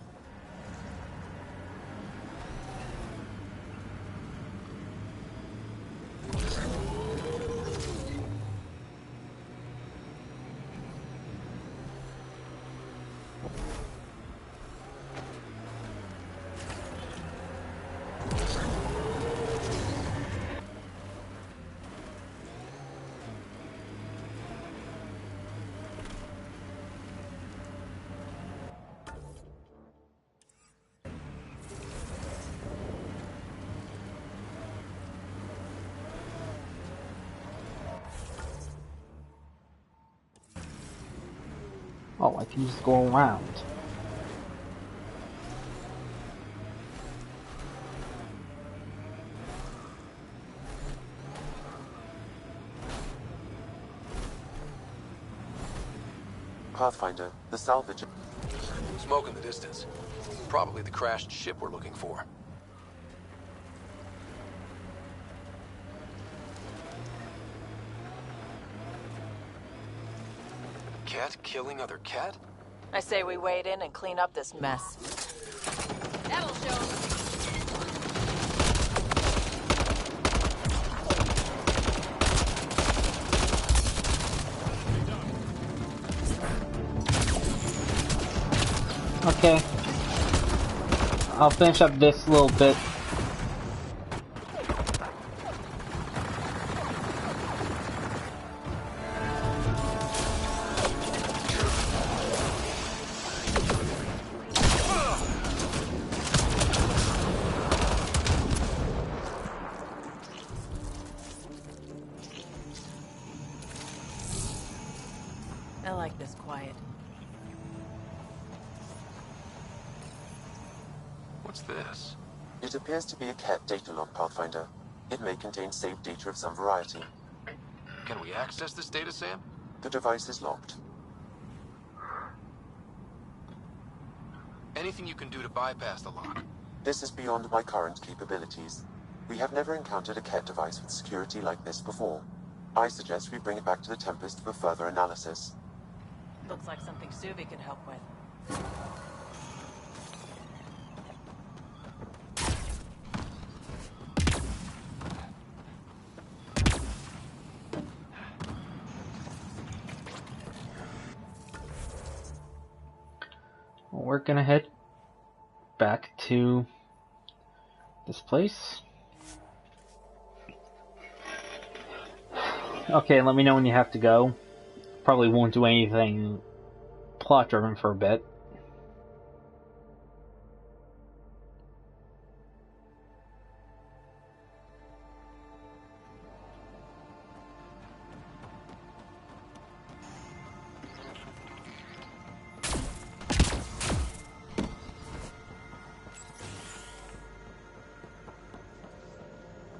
Oh, I can just go around. Pathfinder, the salvage... Smoke in the distance. Probably the crashed ship we're looking for. Cat killing other cat? I say we wade in and clean up this mess. That'll show. Okay. I'll finish up this little bit. I like this quiet. What's this? It appears to be a cat data log, Pathfinder. It may contain saved data of some variety. Can we access this data, Sam? The device is locked. Anything you can do to bypass the lock? This is beyond my current capabilities. We have never encountered a cat device with security like this before. I suggest we bring it back to the Tempest for further analysis. Looks like something Suvi can help with. We're gonna head back to this place. Okay, let me know when you have to go. probably won't do anything plot-driven for a bit.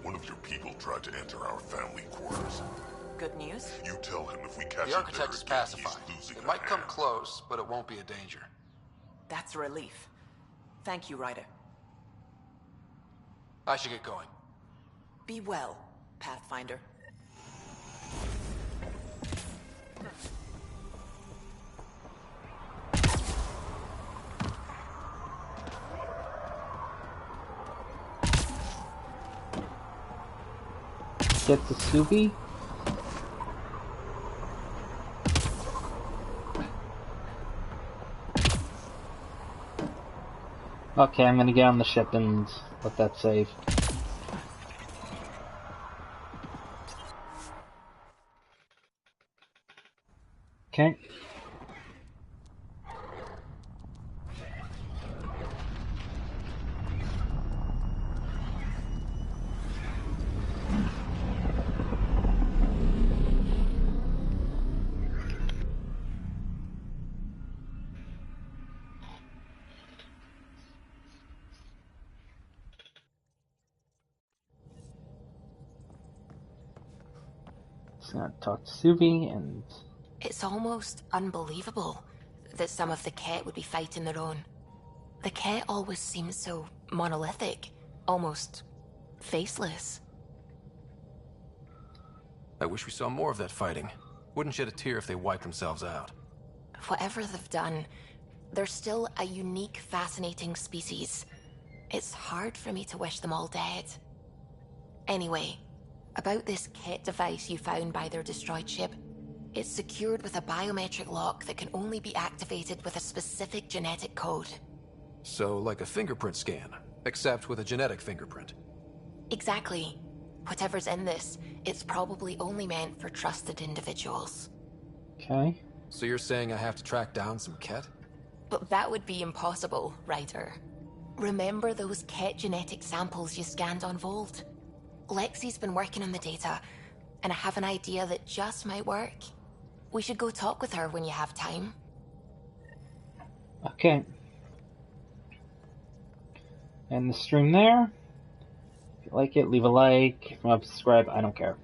One of your people tried to enter our family quarters. Good news? You tell him if we catch The him architect is there again, pacified. he's losing It a might come hand. close, but it won't be a danger. That's a relief. Thank you, Ryder. I should get going. Be well, Pathfinder. Get the Subi? Okay, I'm gonna get on the ship and let that save. Okay. Just gonna talk to Subi and... It's almost unbelievable that some of the Ket would be fighting their own. The Ket always seem so monolithic, almost faceless. I wish we saw more of that fighting. Wouldn't shed a tear if they wiped themselves out. Whatever they've done, they're still a unique, fascinating species. It's hard for me to wish them all dead. Anyway, about this Ket device you found by their destroyed ship. It's secured with a biometric lock that can only be activated with a specific genetic code. So, like a fingerprint scan, except with a genetic fingerprint. Exactly. Whatever's in this, it's probably only meant for trusted individuals. Okay. So you're saying I have to track down some Ket? But that would be impossible, Ryder. Remember those Ket genetic samples you scanned on Volt? Lexi's been working on the data, and I have an idea that just might work. We should go talk with her when you have time. Okay. End the stream there. If you like it, leave a like. If you want to subscribe, I don't care.